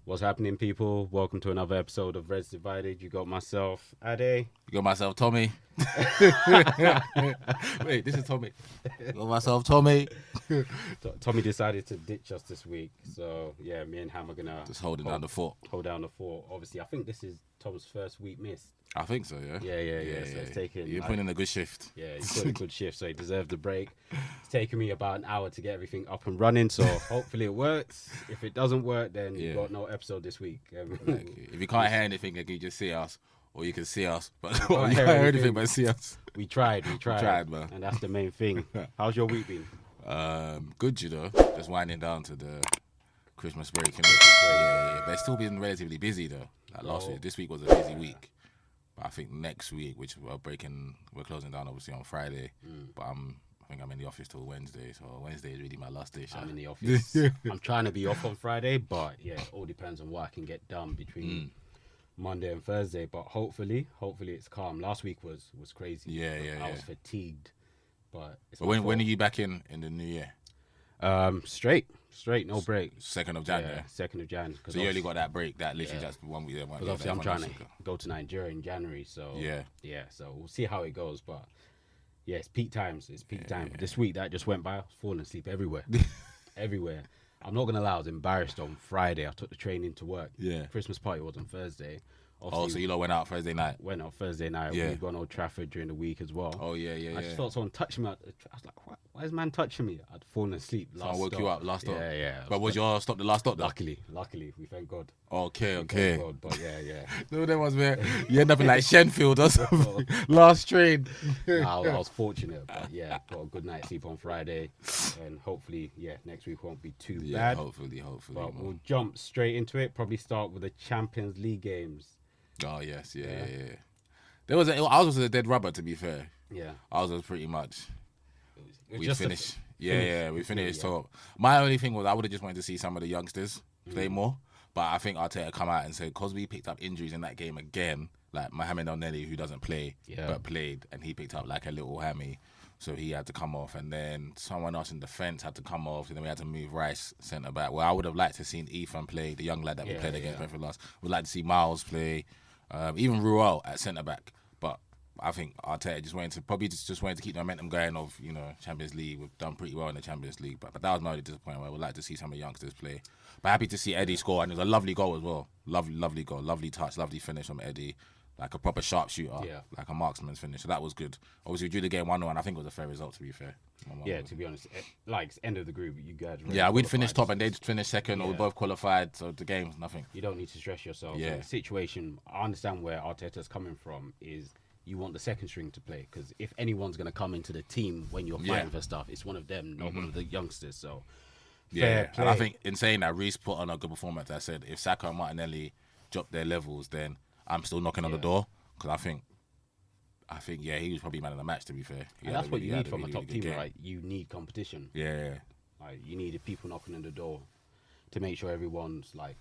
What's happening, people? Welcome to another episode of Reds Divided. You got myself, Ade. You got myself, Tommy. Wait, this is Tommy. You got myself, Tommy. Tommy decided to ditch us this week. So, yeah, me and Ham are going to... Just holding down the fort. Hold down the fort. Obviously, I think this is Tom's first week missed. I think so, yeah. Yeah. So it's taken... You're putting in a good shift. Yeah, he's put in a good shift, so he deserved the break. It's taken me about an hour to get everything up and running, so hopefully it works. If it doesn't work, then you've got no episode this week. If you can't hear anything, you can just see us. Or you can see us, but you can't can't hear hear anything. anything but see us. We tried, man. and that's the main thing. How's your week been? Good, you know. Just winding down to the Christmas break. But it's still been relatively busy, though. Like last week. This week was a busy week. But I think next week, which we're closing down obviously on Friday. But I think I'm in the office till Wednesday, so Wednesday is really my last day. I'm in the office. I'm trying to be off on Friday, but yeah, it all depends on what I can get done between Monday and Thursday. But hopefully it's calm. Last week was crazy. Yeah. I was fatigued, but it's But when are you back in the new year? Straight, no break. 2nd of January. Yeah, 2nd of January. So you only got that break, that literally just 1 week. Because obviously I'm trying to go to Nigeria in January, so yeah. So we'll see how it goes, but yeah, it's peak times. It's peak time. Yeah. This week that just went by, I was falling asleep everywhere, everywhere. I'm not gonna lie, I was embarrassed on Friday. I took the train into work. Yeah. Christmas party was on Thursday. So you lot went out Thursday night? Went out Thursday night. Yeah. We've gone Old Trafford during the week as well. Oh, yeah. I just felt someone touching me. I was like, why is man touching me? I'd fallen asleep. Someone woke you up last stop? Yeah. But was your stop the last stop though? Luckily, we thank God. Okay. Thank God, but yeah. No, there was where you end up in like Shenfield or something. Last train. I was fortunate, but yeah, got a good night's sleep on Friday, and hopefully, next week won't be too bad. Hopefully. But we'll jump straight into it. Probably start with the Champions League games. Oh yes, yeah. I was a dead rubber, to be fair. Yeah, I was pretty much. We finished. We finished top. My only thing was I would have just wanted to see some of the youngsters play more, but I think Arteta come out and say because we picked up injuries in that game again, like Mohamed El-Neni, who doesn't play but played, and he picked up like a little hammy, so he had to come off, and then someone else in defence had to come off, and then we had to move Rice centre back. Well, I would have liked to seen Ethan play, the young lad that we played against Brentford last. Would like to see Miles play, even Ruel at centre back, but I think Arteta just wanted to keep the momentum going of, Champions League. We've done pretty well in the Champions League, but that was my only disappointment. I would like to see some of the youngsters play. But happy to see Eddie score, and it was a lovely goal as well. Lovely goal, lovely touch, lovely finish from Eddie. Like a proper sharpshooter, like a marksman's finish. So that was good. Obviously, we drew the game 1-0, and I think it was a fair result, to be fair. To be honest, like end of the group, you guys. We'd finished top, and they'd finished second, or we both qualified. So the game's nothing. You don't need to stress yourself. Yeah. The situation, I understand where Arteta's coming from. Is you want the second string to play, because if anyone's going to come into the team when you're fighting for stuff, it's one of them, not one of the youngsters. So fair play. And I think in saying that, Reece put on a good performance. I said if Saka and Martinelli drop their levels, then I'm still knocking on the door, because I think he was probably man of the match, to be fair. And that's what you need from a top team, right? You need competition. Yeah. Like, you need people knocking on the door to make sure everyone's like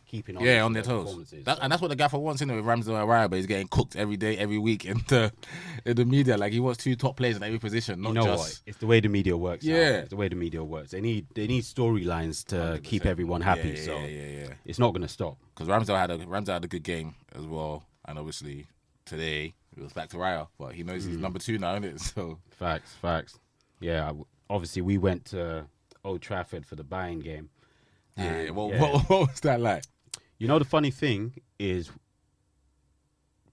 keeping on their toes. And that's what the gaffer wants, with Ramsdale Araya, but he's getting cooked every day, every week in the media. Like, he wants 2 top players in every position, not just... What? It's the way the media works. Yeah. It's the way the media works. They need storylines to 100%. Keep everyone happy. Yeah. It's not going to stop. Because Ramsdale had a good game as well, and obviously today it was back to Raya, but he knows he's number 2 now, isn't it? So facts. Yeah, obviously we went to Old Trafford for the Bayern game. Yeah. What was that like? The funny thing is,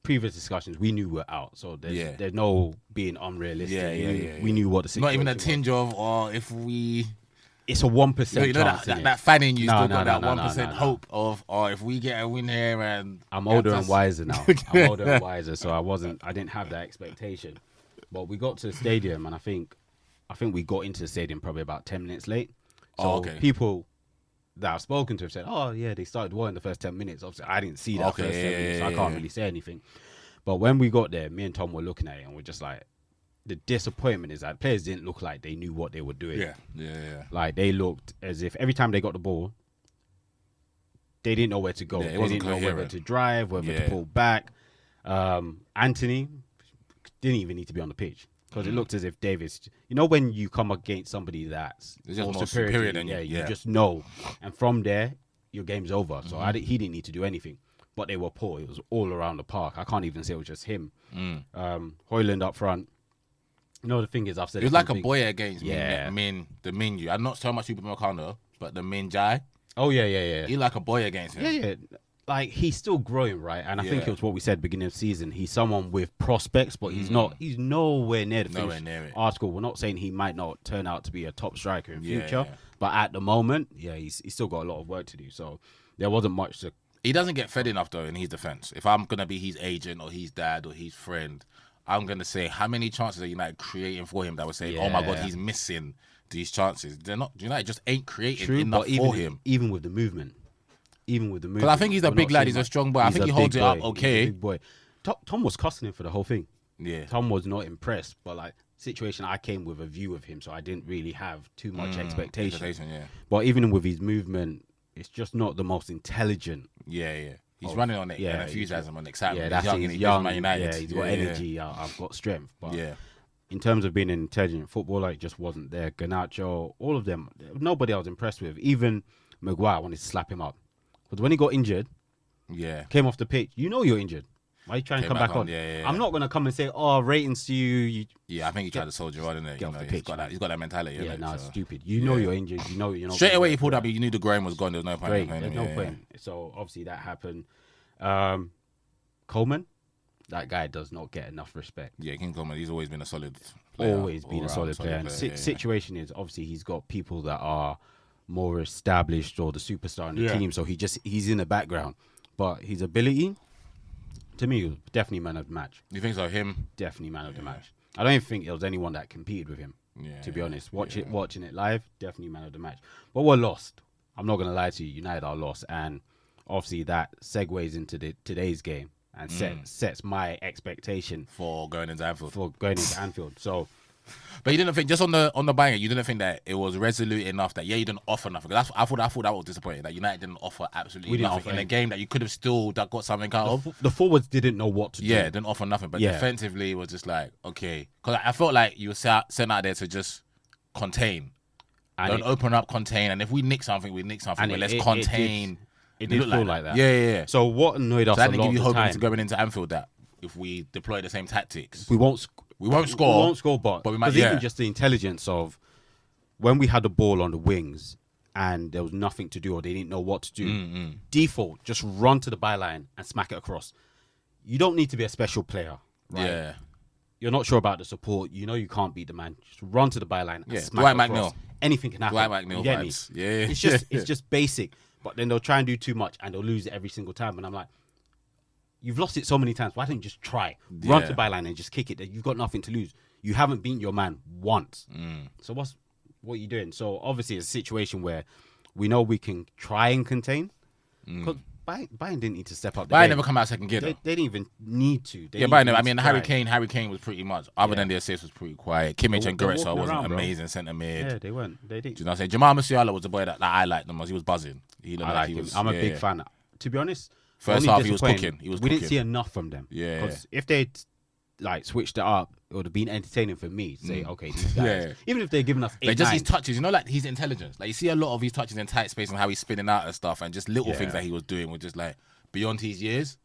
previous discussions, we knew we're out, so there's no being unrealistic. We knew what the situation was. Not even a tinge of, or if we... It's a 1% chance. That fan in you still got that 1% hope of, or if we get a win here, and... I'm older and wiser now. So I didn't have that expectation. But we got to the stadium, and I think we got into the stadium probably about 10 minutes late. So people that I've spoken to have said, they started well in the first 10 minutes. Obviously, I didn't see that first 10 minutes, so I can't really say anything. But when we got there, me and Tom were looking at it, and we're just like, the disappointment is that players didn't look like they knew what they were doing. Yeah. Like, they looked as if every time they got the ball, they didn't know where to go. They didn't know whether to drive, whether to pull back. Anthony didn't even need to be on the pitch. Because it looked as if Davis, when you come against somebody that's more superior than you, you just know. And from there, your game's over. So he didn't need to do anything. But they were poor. It was all around the park. I can't even say it was just him. Højlund up front. You know, the thing is, I've said it was like a boy against the Minu. I'm not so much Super Meccano, but the Min Jai. Oh, yeah. He's like a boy against him. Yeah. Like, he's still growing, right? And I think it was what we said beginning of season. He's someone with prospects, but he's not. He's nowhere near the finished article. We're not saying he might not turn out to be a top striker in future, but at the moment, he's still got a lot of work to do. So there wasn't much to. He doesn't get fed enough though in his defense. If I'm gonna be his agent or his dad or his friend, I'm gonna say how many chances are United creating for him that would say, oh my God, he's missing these chances. They're not. United just ain't creating enough for him. Even with the movement. Because I think he's a big lad. He's a strong boy. I think he holds it up okay. Big boy. Tom was cussing him for the whole thing. Yeah. Tom was not impressed, but like situation, I came with a view of him, so I didn't really have too much expectation. But even with his movement, it's just not the most intelligent. Yeah. He's running on it. Yeah, enthusiasm and excitement. Yeah, he's young. Man United. Yeah, he's got energy. I've got strength. But in terms of being an intelligent footballer, it just wasn't there. Garnacho, all of them, nobody I was impressed with. Even Maguire, I wanted to slap him up. But when he got injured, came off the pitch, you know you're injured. Why are you trying to come back on? Yeah. I'm not going to come and say, ratings to you. I think he tried to soldier on, didn't he? He's got that mentality. It's stupid. You know you're injured. You know you're not. Straight away he pulled up, you knew the grain was gone. There's no point. There's no point. So obviously that happened. Coleman, that guy does not get enough respect. Yeah, King Coleman, he's always been a solid player. Always been a solid player. And situation is, obviously, he's got people that are more established or the superstar in the team, so he's in the background. But his ability, to me, was definitely man of the match. You think so? Him? Definitely man of the match. I don't even think there was anyone that competed with him, to be honest. Watching it live, definitely man of the match. But we're lost. I'm not going to lie to you. United are lost. And obviously that segues into today's game and sets my expectation for going into Anfield. So, but you didn't think, just on the banger, you didn't think that it was resolute enough that you didn't offer nothing. I thought that was disappointing, that United didn't offer absolutely nothing in a game that you could have still got something out of. The forwards didn't know what to do. Yeah, didn't offer nothing, but defensively it was just like, okay, because I felt like you were sent out there to just contain, don't open up, contain, and if we nick something, we nick something. But let's contain. It did feel like that. Yeah. So what annoyed us a lot of the time... give you hope into going into Anfield that if we deploy the same tactics... We won't score. We won't score, but we might... even just the intelligence of when we had the ball on the wings and there was nothing to do or they didn't know what to do, default, just run to the byline and smack it across. You don't need to be a special player, right? Yeah. You're not sure about the support. You know you can't beat the man. Just run to the byline and smack it across. Anything can happen. Dwight McNeil vibes. Yeah. It's just basic. But then they'll try and do too much and they'll lose it every single time. And I'm like, you've lost it so many times. Why don't you just try? Run to the byline and just kick it. You've got nothing to lose. You haven't beaten your man once. So what are you doing? So obviously it's a situation where we know we can try and contain. Because Bayern didn't need to step up. Bayern never come out second gear. They didn't even need to. Bayern. I mean, Harry Kane was pretty much, other than the assist, was pretty quiet. Kimmich and Goretzka wasn't amazing centre mid. Yeah, they weren't. They didn't. Do you know what I'm saying? Jamal Musiala was the boy that I liked the most. He was buzzing. I'm a big fan. To be honest, first half he was cooking. We didn't see enough from them. Yeah. Because if they switched it up, it would have been entertaining for me to say, okay, these guys, even if they're giving us 8 just his touches, like his intelligence. Like you see a lot of his touches in tight space and how he's spinning out and stuff, and just little things that he was doing were just like beyond his years.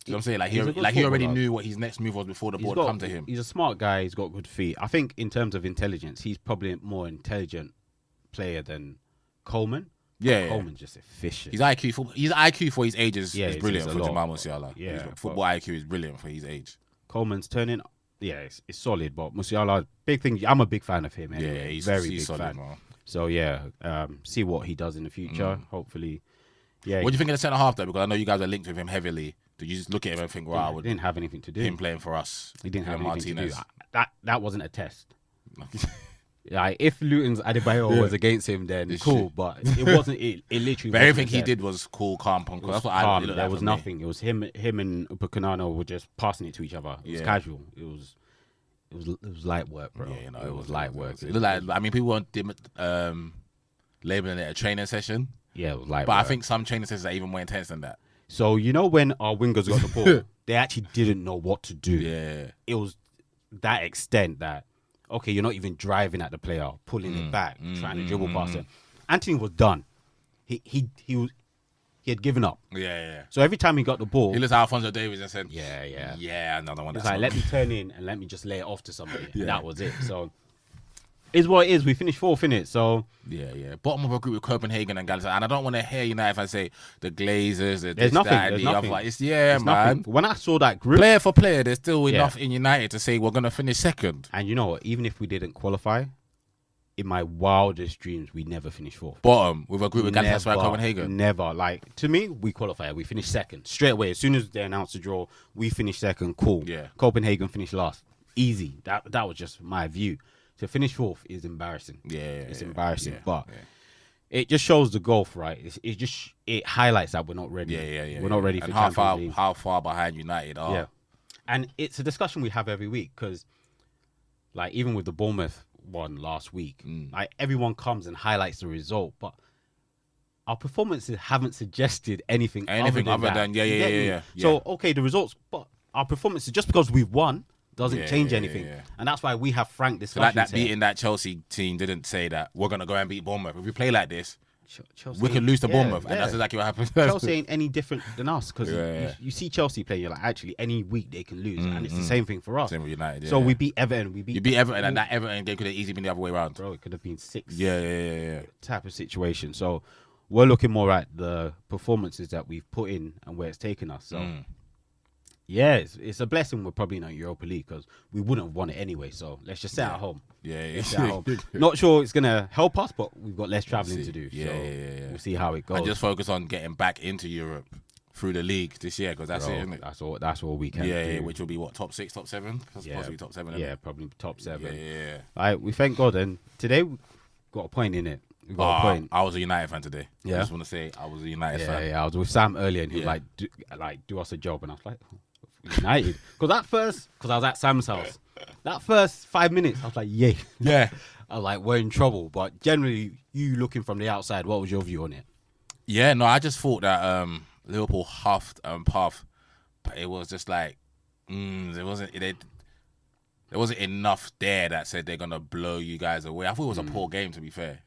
You know what I'm saying? He already knew what his next move was before the ball had come to him. He's a smart guy. He's got good feet. I think in terms of intelligence, he's probably a more intelligent player than Coleman. Coleman's just efficient. His IQ for his age is brilliant for Jamal Musiala. Yeah, football IQ is brilliant for his age. Coleman's turning. Yeah, it's solid, but Musiala, big thing. I'm a big fan of him. Anyway. Yeah, he's very big solid, fan. Man. So see what he does in the future. Hopefully, What do you think of the centre half though? Because I know you guys are linked with him heavily. Did you just look at him and think, wow, he didn't have anything to do. Him playing for us, he didn't have anything to do. That wasn't a test. Like if Luton's Adebayo was against him, then cool. But it wasn't. It literally. But everything he did was cool, calm, punk. That's what calm. There was nothing. It was him and Upamecano were just passing it to each other. It was casual. It was light work, bro. Yeah, it was light work. It looked like, I mean, people weren't labeling it a training session. Yeah, it was light but work. I think some training sessions are even more intense than that. So when our wingers got the ball, they actually didn't know what to do. Yeah, it was that extent that. Okay, you're not even driving at the player, pulling it back, trying to dribble past him. Anthony was done. He he had given up. Yeah. So every time he got the ball, he looked at Alphonso Davies and said, yeah, another one. It's like, let me turn in and let me just lay it off to somebody. And that was it. So is what it is. We finished 4th in it. So bottom of a group with Copenhagen and Galatasaray. And I don't want to hear United fans say the Glazers, there's nothing. There's nothing. Like, man. Nothing. When I saw that group, player for player, there's still enough in United to say we're gonna finish 2nd. And you know what? Even if we didn't qualify, in my wildest dreams, we never finished 4th. Bottom with a group with Galatasaray and Copenhagen. Never. Like, to me, we qualified. We finished 2nd straight away. As soon as they announced the draw, we finished 2nd. Cool. Yeah. Copenhagen finished last. Easy. That was just my view. To finish 4th is embarrassing. It's embarrassing, but it just shows the gulf, right? It highlights that we're not ready. We're not ready for Champions League. How far behind United are. Yeah, and it's a discussion we have every week because, like, even with the Bournemouth one last week, like, everyone comes and highlights the result, but our performances haven't suggested anything other than So okay, the results, but our performances, just because we've won, doesn't change anything. And that's why we have frank discussions. So that beating that Chelsea team didn't say that we're going to go and beat Bournemouth. If we play like this, we could lose to Bournemouth. And that's exactly what happened. Chelsea ain't any different than us because you see Chelsea play, you're like, actually, any week they can lose. And it's the same thing for us. Same with United. So we beat Everton. You beat Everton, and that Everton game could have easily been the other way around. Bro, it could have been 6. Type of situation. So we're looking more at the performances that we've put in and where it's taken us. So. Yeah, it's a blessing we're probably not Europa League because we wouldn't have won it anyway. So let's just sit at home. Sit at home. Not sure it's going to help us, but we've got less travelling to do. We'll see how it goes. And just focus on getting back into Europe through the league this year because that's it, isn't it? That's all we can do. Which will be what, top 6, top 7? Possibly top 7. Yeah, probably top 7. Yeah. All right, we thank God. And today we got a point in it. We got a point. I was a United fan today. Yeah. I just want to say I was a United fan. Yeah, I was with Sam earlier and he was like, do us a job. And I was like, United. Because I was at Sam's house, that first 5 minutes, I was like, yeah. I was like, we're in trouble. But generally, you looking from the outside, what was your view on it? Yeah, no, I just thought that Liverpool huffed and puffed, but it was just like, there wasn't enough there that said they're gonna blow you guys away. I thought it was a poor game, to be fair.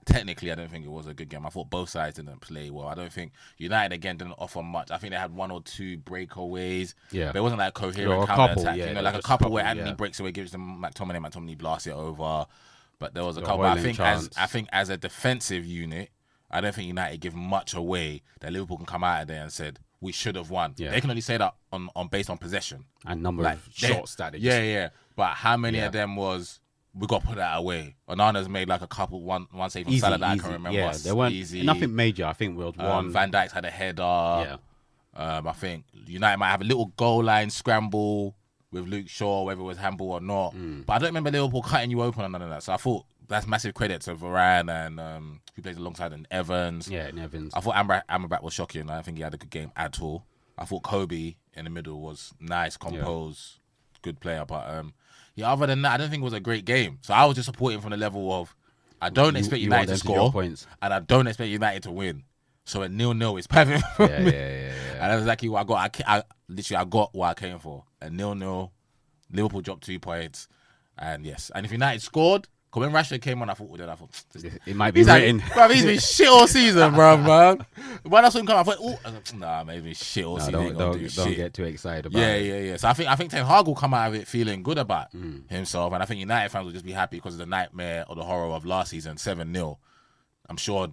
Technically, I don't think it was a good game. I thought both sides didn't play well. I don't think United again didn't offer much. I think they had 1 or 2 breakaways. Yeah, but it wasn't like a coherent counter attack. Like a couple where Anthony breaks away, gives them McTominay blasts it over. But there was a couple. But I think as a defensive unit, I don't think United give much away that Liverpool can come out of there and said, we should have won. Yeah. They can only say that on based on possession. And number of shots that they just... But how many of them was, we got to put that away? Onana's made like a couple, one save from Salah that I can remember. Yeah, there weren't nothing major. I think we was one. Van Dijk's had a header. Yeah. I think United might have a little goal line scramble with Luke Shaw, whether it was handball or not. But I don't remember Liverpool cutting you open on none of that. So I thought that's massive credit to Varane and who plays alongside in Evans. Yeah, in Evans. I thought Amrabat was shocking. I don't think he had a good game at all. I thought Kobe in the middle was nice, composed, good player. But other than that, I don't think it was a great game. So I was just supporting from the level of I don't expect United to score points, and I don't expect United to win. So a 0-0 is perfect for me. Yeah. And that's exactly what I got. I got what I came for. A 0-0. Liverpool dropped 2 points. And yes. And if United scored, because when Rashford came on, I thought it might be written. Bro, he's been shit all season, bro, man. When I saw him come, I thought, nah, maybe shit all season. Don't get too excited about it. Yeah. So I think Ten Hag will come out of it feeling good about himself. And I think United fans will just be happy because of the nightmare or the horror of last season, 7-0. I'm sure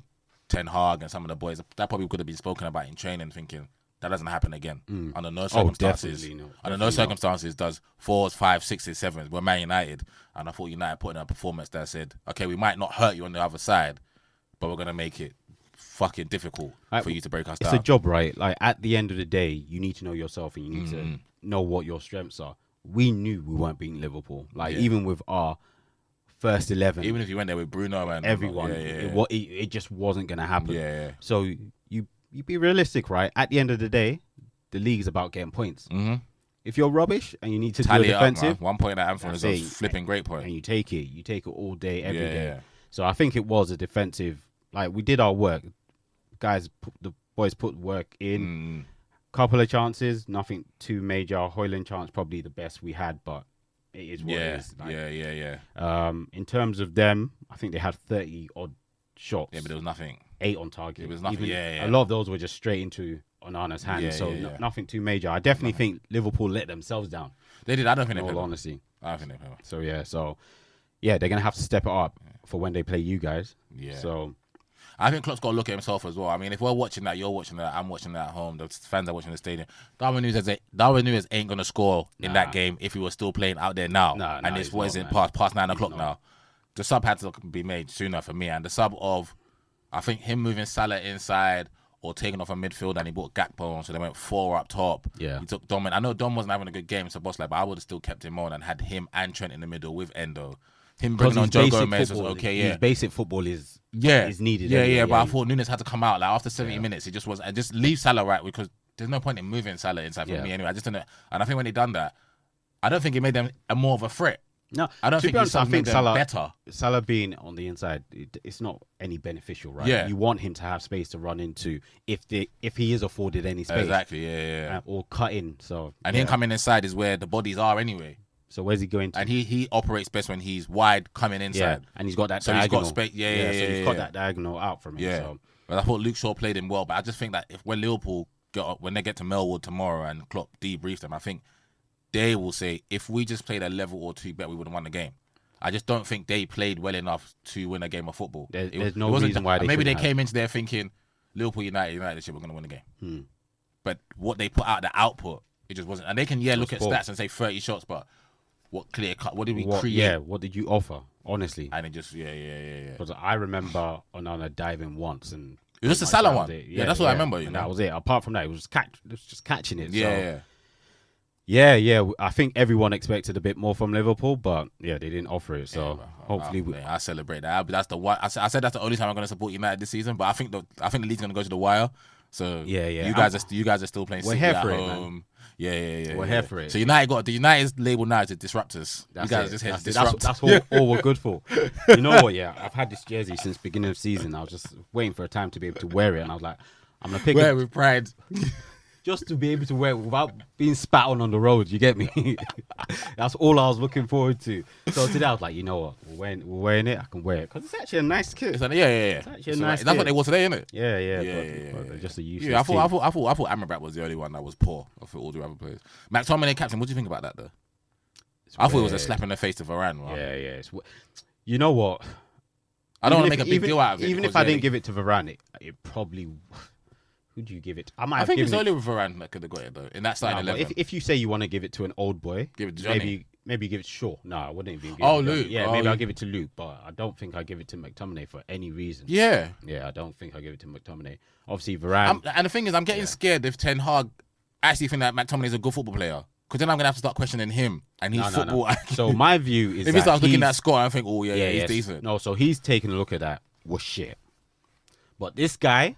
Ten Hag and some of the boys, that probably could have been spoken about in training, thinking that doesn't happen again. Under no circumstances. Under no circumstances does 4s, 5s, 6s, 7s. We're Man United. And I thought United put in a performance that said, okay, we might not hurt you on the other side, but we're going to make it fucking difficult for you to break us down. It's a job, right? Like, at the end of the day, you need to know yourself and you need to know what your strengths are. We knew we weren't beating Liverpool. Like, even with our first 11. Even if you went there with Bruno and everyone, it just wasn't going to happen. Yeah. So you be realistic, right? At the end of the day, the league is about getting points. If you're rubbish and you need to do defensive, up, 1 point at Anfield is a flipping great point. And you take it all day, every day. So I think it was a defensive. Like, we did our work. The boys put work in. Couple of chances, nothing too major. Højlund chance probably the best we had, but it is what it is. Like, yeah. In terms of them, I think they had 30 odd shots. Yeah, but there was nothing. 8 on target. It was nothing. A lot of those were just straight into Onana's hands. Nothing too major. I definitely think Liverpool let themselves down. They did. I don't think they played. In all honesty. I don't think they played. So they're gonna have to step it up for when they play you guys. Yeah. So I think Klopp's got to look at himself as well. I mean, if we're watching that, you're watching that, I'm watching that at home, the fans are watching the stadium. Darwin Núñez ain't going to score in that game if he was still playing out there now. And it's past 9 o'clock now. The sub had to be made sooner for me. And the sub of, I think, him moving Salah inside or taking off a midfield, and he brought Gakpo on, so they went 4 up top. Yeah. He took Dom in. I know Dom wasn't having a good game, so but I would have still kept him on and had him and Trent in the middle with Endo. Him bringing on Joe Gomez was okay, His basic football is needed. But I thought Núñez had to come out. Like after 70 minutes, he just was. And just leave Salah right, because there's no point in moving Salah inside for me anyway. I just didn't. And I think when he done that, I don't think it made them more of a threat. No, I don't think honest, I think Salah better. Salah being on the inside, it's not any beneficial, right? Yeah. You want him to have space to run into if he is afforded any space. Exactly, yeah. Or cut in. And him coming inside is where the bodies are anyway. So where's he going to? And he operates best when he's wide coming inside. Yeah, and he's got that diagonal. He's got space. So he's got that diagonal out from him. Yeah. So. But I thought Luke Shaw played him well. But I just think that when Liverpool when they get to Melwood tomorrow and Klopp debriefs them, I think they will say, if we just played a level or two better, we would have won the game. I just don't think they played well enough to win a game of football. There's no reason why they maybe they came into there thinking Liverpool United shit, we're going to win the game. But what they put out, the output, it just wasn't. And they can look at stats and say 30 shots, but what clear cut? What did we create? Yeah, what did you offer? Honestly, and it just Because I remember Onana diving once, and it was just the Salah one. That's what I remember. That was it. Apart from that, it was just catching it. Yeah. I think everyone expected a bit more from Liverpool, but they didn't offer it. So hopefully, I celebrate that. That's the one. I said that's the only time I'm going to support United this season. But I think the league's going to go to the wire. So you guys are still playing. We're here for it, man. Yeah. We're here for it. So the United's label now is disruptors. You guys are just here to disrupt. That's all we're good for. You know what? Yeah, I've had this jersey since beginning of season. I was just waiting for a time to be able to wear it, and I was like, I'm gonna pick it with pride. Just to be able to wear it without being spat on the road. You get me? That's all I was looking forward to. So today I was like, you know what? We're wearing it. I can wear it because it's actually a nice kit. It's It's actually a nice kit. That's what they wore today, isn't it? Yeah. But just a useless. Yeah, I thought Amrabat was the only one that was poor. I thought all the other players. McTominay captain. What do you think about that though? I thought it was a slap in the face to Varane. Right? Yeah. You know what? I don't want to make a big deal out of it. Even if I didn't give it to Varane, it probably. Who do you give it? I think it's only with Varane that could have got it though. In that starting 11. If you say you want to give it to an old boy, give it to Johnny. Maybe give it to Shaw. No, I wouldn't even give it to Luke. Yeah, maybe I'll give it to Luke, but I don't think I give it to McTominay for any reason. Yeah, I don't think I give it to McTominay. Obviously, Varane. And the thing is, I'm getting scared if Ten Hag actually think that McTominay is a good football player. Because then I'm going to have to start questioning him and his football. No. So my view is if he starts looking at score, I think, he's decent. No, so he's taking a look at that. Was shit. But this guy,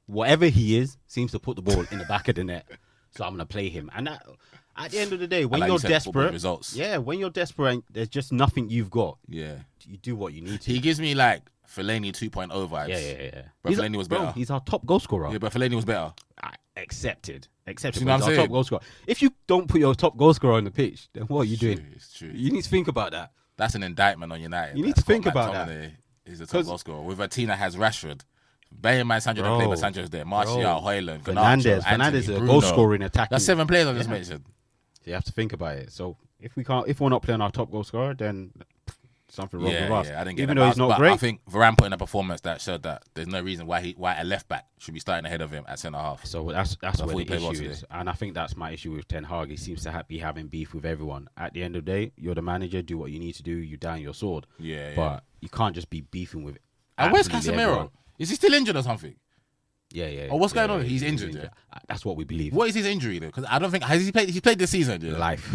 whatever he is, seems to put the ball in the back of the net. So I'm going to play him. And at the end of the day, when you're desperate, when you're desperate and there's just nothing you've got, you do what you need to. He gives me like Fellaini 2.0 vibes. Yeah. But Fellaini was better. He's our top goal scorer. Yeah, but Fellaini was better. Accepted. You know what I'm saying? Top goal scorer. If you don't put your top goal scorer on the pitch, then what are you doing? It's true. You need to think about that. That's an indictment on United. You need to think about that. He's the top goal scorer. With Atina has Rashford. Bear in mind, Sancho don't play, but Sancho's there. Martial, Højlund, Fernandes is a goal scoring attacking. That's 7 players I just mentioned. So you have to think about it. So if we're not playing our top goal scorer, then something wrong with us. I didn't get even though he's not great. I think Varane put in a performance that showed that there's no reason why a left back should be starting ahead of him at centre half. So that's where the issue is, and I think that's my issue with Ten Hag. He seems to be having beef with everyone. At the end of the day, you're the manager. Do what you need to do. You down your sword. But you can't just be beefing with. And where's Casemiro? Everyone. Is he still injured or something? Yeah. Or what's going on? He's injured. Yeah. That's what we believe. What is his injury though? Because I don't think he's played this season. Yeah? Life.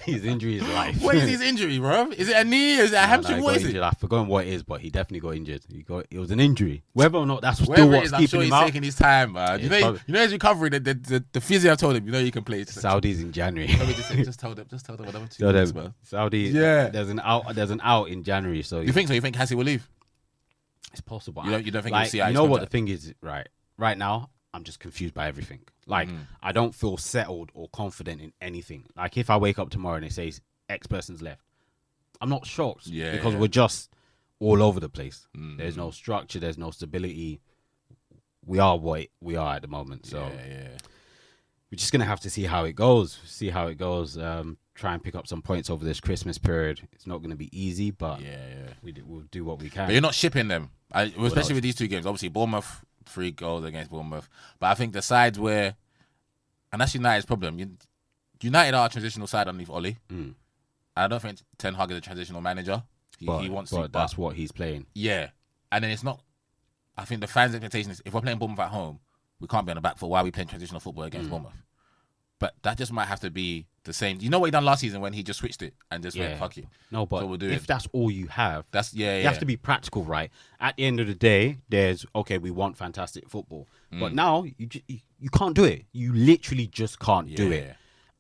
His injury is life. What is his injury, bro? Is it a knee? Is it a hamstring? What is it? I've forgotten what it is, but he definitely got injured. It was an injury. Whether or not that's still what's keeping him out. He's taking his time, man. You know his recovery. The physio told him, you can play. Saudis in January. Let me just tell them whatever 2 weeks, man. Saudis. Yeah. There's an out in January. So you think so? You think Hassie will leave? It's possible. You don't think we'll see? You know what the thing is, right now. I'm just confused by everything. I don't feel settled or confident in anything. Like, if I wake up tomorrow and it says X person's left, I'm not shocked because all over the place. There's no structure. There's no stability. We are what we are at the moment. So we're just going to have to see how it goes. Try and pick up some points over this Christmas period. It's not going to be easy, but we'll do what we can. But you're not shipping them, especially with these two games. Obviously, Bournemouth, 3 goals against Bournemouth. But I think the sides where, and that's United's problem. United are a transitional side underneath Oli. I don't think Ten Hag is a transitional manager. He wants to. But that's what he's playing. Yeah. And then it's not. I think the fans' expectation is if we're playing Bournemouth at home, we can't be on the back foot. Why are we playing transitional football against Bournemouth? But that just might have to be the same. You know what he done last season when he just switched it and just went, fuck it. No, but so if that's all you have, you you have to be practical, right? At the end of the day, we want fantastic football. But now, you can't do it. You literally just can't do it.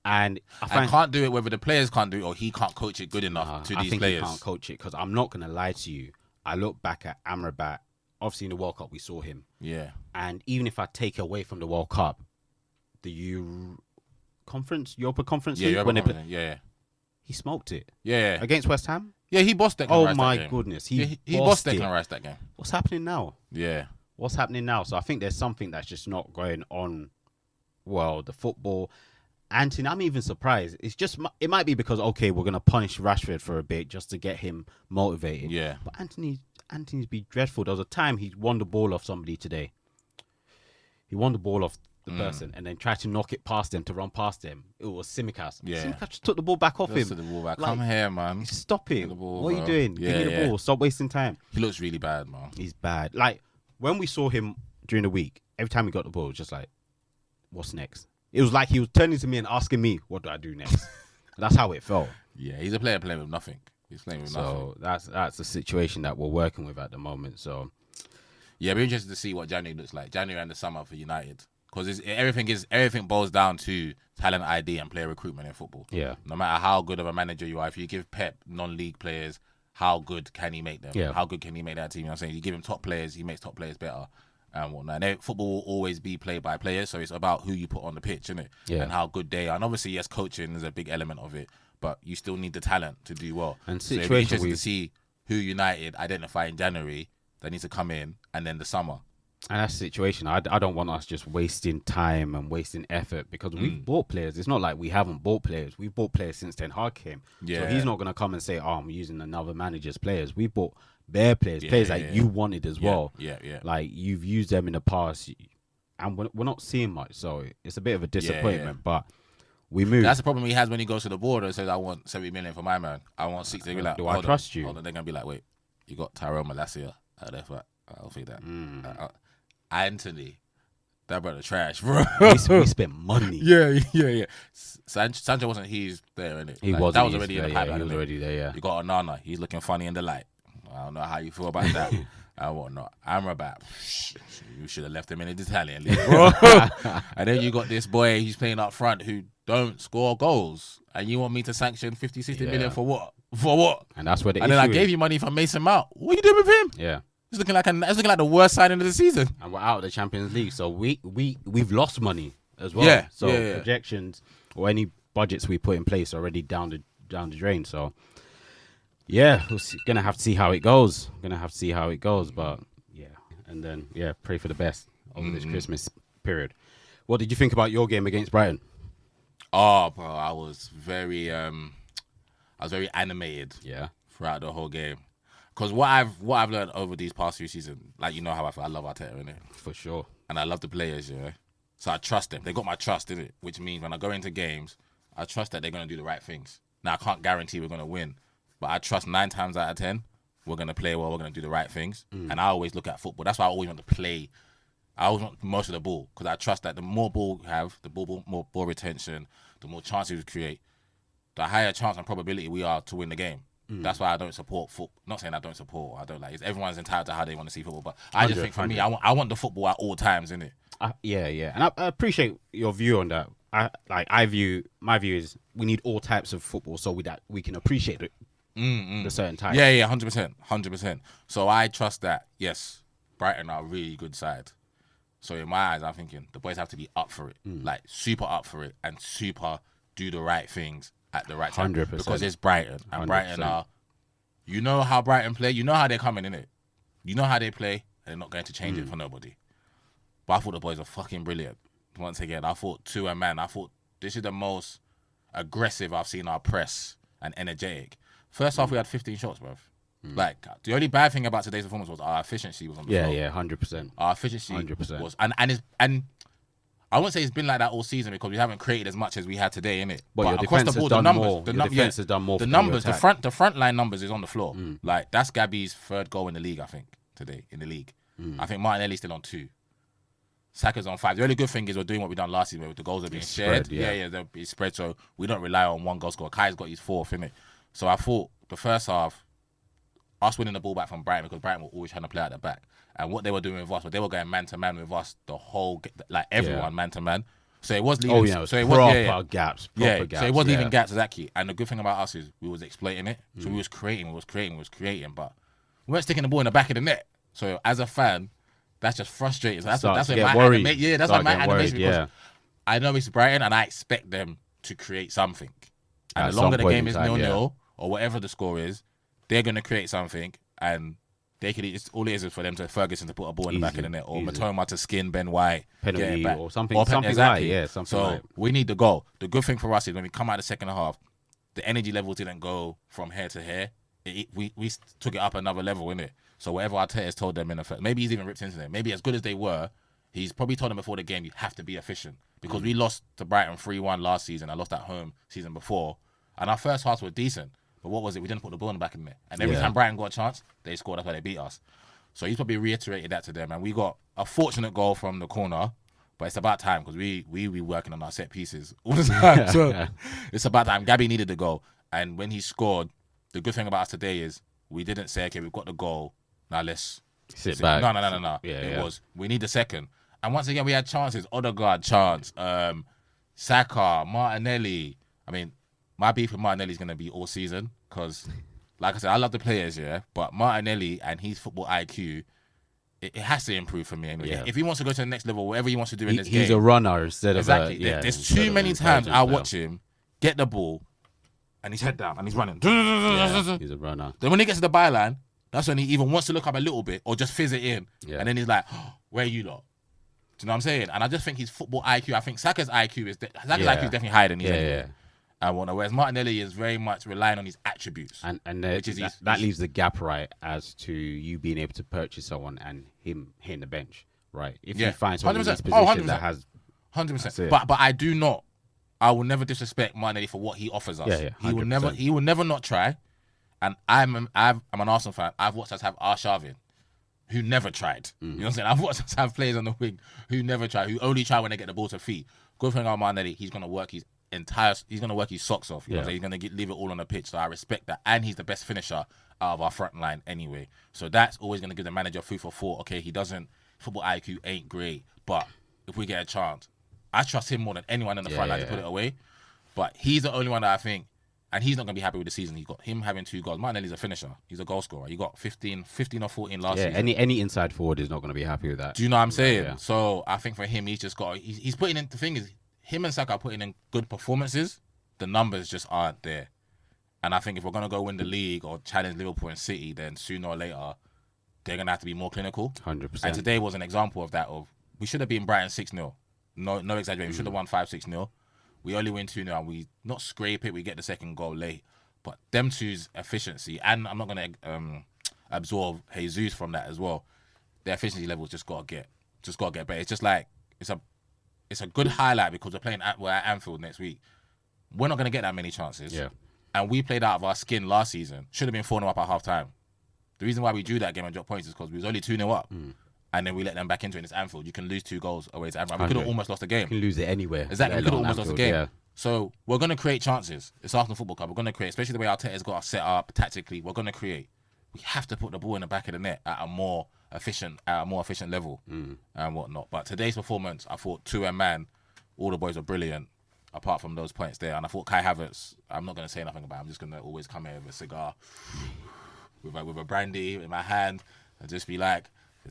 And I can't do it whether the players can't do it or he can't coach it good enough to these players. I think he can't coach it because I'm not going to lie to you. I look back at Amrabat. Obviously, in the World Cup, we saw him. Yeah. And even if I take away from the World Cup, the Europa Conference League, he smoked it. Yeah. Against West Ham? Yeah, he bossed Declan Rice that game. Oh, my goodness. He bossed Declan Rice that game. What's happening now? Yeah. What's happening now? So I think there's something that's just not going on. Well, the football. Anthony, I'm even surprised. It might be because, we're going to punish Rashford for a bit just to get him motivated. Yeah. But Anthony's been dreadful. There was a time he won the ball off somebody today. He won the ball off the person and then tried to knock it past them, to run past them. It was Tsimikas. Yeah. Tsimikas just took the ball back off him. The ball back. Come here, man. Stop it. What are you doing? Give me the ball. Stop wasting time. He looks really bad, man. He's bad. Like, when we saw him during the week, every time he got the ball, it was just like, what's next? It was like he was turning to me and asking me, what do I do next? That's how it felt. Yeah, he's a player playing with nothing. He's playing with nothing. So that's the situation that we're working with at the moment. So, yeah, we're interested to see what January looks like. January and the summer for United. Because everything boils down to talent ID and player recruitment in football. Yeah. No matter how good of a manager you are, if you give Pep non-league players, how good can he make them? Yeah. How good can he make that team? You know what I'm saying? You give him top players, he makes top players better. And whatnot. And football will always be played by players, so it's about who you put on the pitch, isn't it? Yeah. And how good they are. And obviously, yes, coaching is a big element of it, but you still need the talent to do well. And so it'd be interesting to see who United identify in January that needs to come in, and then the summer. And that's the situation. I don't want us just wasting time and wasting effort because we've bought players. It's not like we haven't bought players. We've bought players since Ten Hag came. Yeah. So he's not going to come and say, I'm using another manager's players. We bought bare players, that you wanted as well. Yeah. Like, you've used them in the past, and we're not seeing much. So it's a bit of a disappointment, but we move. That's the problem he has when he goes to the board and says, I want 70 million for my man. I want 60. Like, do I trust you? Hold on. They're going to be like, wait, you got Tyrell Malacia out there for, I'll think that. Anthony, that brother trash, bro. we spent money. Yeah. Sancho wasn't. He's there, innit? He was. That was already in the pipeline. He was already there. Yeah. You got Onana. He's looking funny in the light. I don't know how you feel about that. And whatnot. Amrabat, you should have left him in the Italian league, bro. And then you got this boy. He's playing up front who don't score goals, and you want me to sanction 50, 60 million for what? For what? And that's where then I gave you money for Mason Mount. What are you doing with him? Yeah. It's looking like the worst signing of the season. And we're out of the Champions League, so we've lost money as well. Yeah. So projections or any budgets we put in place are already down the drain. So yeah, we're gonna have to see how it goes. But and then pray for the best over this Christmas period. What did you think about your game against Brighton? Oh, bro, I was very animated. Yeah. Throughout the whole game. Because what I've learned over these past few seasons, like, you know how I feel. I love Arteta, innit? For sure. And I love the players, yeah. So I trust them. They got my trust, innit? Which means when I go into games, I trust that they're going to do the right things. Now, I can't guarantee we're going to win, but I trust 9 times out of 10, we're going to play well, we're going to do the right things. And I always look at football. That's why I always want to play. I always want most of the ball because I trust that the more ball we have, more ball retention, the more chances we create, the higher chance and probability we are to win the game. That's why I don't support football. Not saying I don't support. I don't like it. Everyone's entitled to how they want to see football. But I just think for me, I want the football at all times, innit? Yeah. And I appreciate your view on that. My view is we need all types of football so we can appreciate it. The certain type. Yeah, 100%. So I trust that, yes, Brighton are a really good side. So in my eyes, I'm thinking the boys have to be up for it. Like, super up for it and super do the right things at the right time. 100%. Because it's Brighton. And 100%. Brighton are You know how Brighton play. You know how they're coming, innit? You know how they play, and they're not going to change it for nobody. But I thought the boys were fucking brilliant. Once again, I thought two-man. I thought this is the most aggressive I've seen our press and energetic. First half, we had 15 shots, bruv. Like, the only bad thing about today's performance was our efficiency was on the floor. Yeah, 100%. Our efficiency 100%. Was... And I wouldn't say it's been like that all season because we haven't created as much as we had today, innit? But across the board, the defense has done more. The numbers, the front line numbers is on the floor. Like, that's Gabby's third goal in the league, I think, today, in the league. I think Martinelli's still on 2. Saka's on 5. The only good thing is we're doing what we done last season where the goals are being shared. It's spread, so we don't rely on one goal scorer. Kai's got his 4th, innit? So I thought the first half, us winning the ball back from Brighton, because Brighton were always trying to play at the back. And what they were doing with us, they were going man-to-man with us, the whole, like everyone man-to-man. So it was leaving... so it was gaps. So it was leaving gaps, exactly. And the good thing about us is we was exploiting it. So we was creating, but we weren't sticking the ball in the back of the net. So as a fan, that's just frustrating. So that's what my animation... that's what my animation... Because I know it's Brighton and I expect them to create something. And the longer the game is 0-0 or whatever the score is, they're going to create something, and they could. All it is for them to Ferguson to put a ball in the back of the net, or Matoma to skin Ben White, penalty or something. Exactly. So we need the goal. The good thing for us is when we come out the second half, the energy level didn't go from here to here. We took it up another level, innit? So whatever Arteta's told them in the first, maybe he's even ripped into them. Maybe as good as they were, he's probably told them before the game, you have to be efficient because we lost to Brighton 3-1 last season. I lost at home season before, and our first halves were decent. But what was it? We didn't put the ball in the back of the net. And every time Brighton got a chance, they scored. That's why they beat us. So he's probably reiterated that to them. And we got a fortunate goal from the corner. But it's about time because we working on our set pieces all the time. So it's about time. Gabby needed the goal. And when he scored, the good thing about us today is we didn't say, okay, we've got the goal. Now let's sit back. No. It was, we need the second. And once again, we had chances. Odegaard chance. Saka, Martinelli. I mean, my beef with Martinelli is going to be all season because, like I said, I love the players, but Martinelli and his football IQ, it has to improve for me anyway. Yeah. If he wants to go to the next level, whatever he wants to do in this game. He's a runner instead of a... There's too many times I watch him get the ball and he's head down and he's running. He's a runner. Then when he gets to the byline, that's when he even wants to look up a little bit or just fizz it in. Yeah. And then he's like, where are you lot? Do you know what I'm saying? And I just think his football IQ, I think Saka's IQ is definitely higher than his anyway. Whereas Martinelli is very much relying on his attributes. And that leaves the gap, right, as to you being able to purchase someone and him hitting the bench, right? If you find someone in this position that has... 100%. But I will never disrespect Martinelli for what he offers us. He will never not try. And I'm an Arsenal fan. I've watched us have Arshavin, who never tried. You know what I'm saying? I've watched us have players on the wing who never try, who only try when they get the ball to feet. Good thing about Martinelli, he's going to work his socks off. You know what I'm saying? He's going to leave it all on the pitch. So I respect that. And he's the best finisher out of our front line anyway. So that's always going to give the manager food for thought. Okay, football IQ ain't great, but if we get a chance, I trust him more than anyone in the front line to put it away. But he's the only one that I think, and he's not going to be happy with the season. He got him having 2 goals. Martinelli's a finisher. He's a goal scorer. He got 15 or 14 last season. Any inside forward is not going to be happy with that. Do you know what I'm saying? Yeah. So I think for him, he's just got... He's putting in... The thing is, him and Saka are putting in good performances. The numbers just aren't there. And I think if we're going to go win the league or challenge Liverpool and City, then sooner or later, they're going to have to be more clinical. 100%. And today was an example of that. We should have beaten Brighton 6-0. No exaggeration. We should have won 5-6-0. We only win 2-0 and we not scrape it. We get the second goal late. But them two's efficiency, and I'm not going to absorb Jesus from that as well. Their efficiency levels just got to get better. It's just like, it's a good highlight because we're at Anfield next week. We're not going to get that many chances. Yeah. And we played out of our skin last season. Should have been 4-0 up at half time. The reason why we drew that game and dropped points is because we was only 2-0 up. And then we let them back into it. It's Anfield. You can lose 2 goals away to Anfield. We could have almost lost the game. You can lose it anywhere. Exactly. We could have almost lost the game. Yeah. So we're going to create chances. It's Arsenal Football Club. We're going to create, especially the way Arteta's got us set up tactically. We're going to create. We have to put the ball in the back of the net at a more efficient level and whatnot. But today's performance, I thought 2-man, all the boys were brilliant. Apart from those points there, and I thought Kai Havertz, I'm not going to say nothing about him. I'm just going to always come here with a cigar, with a brandy in my hand, and just be like,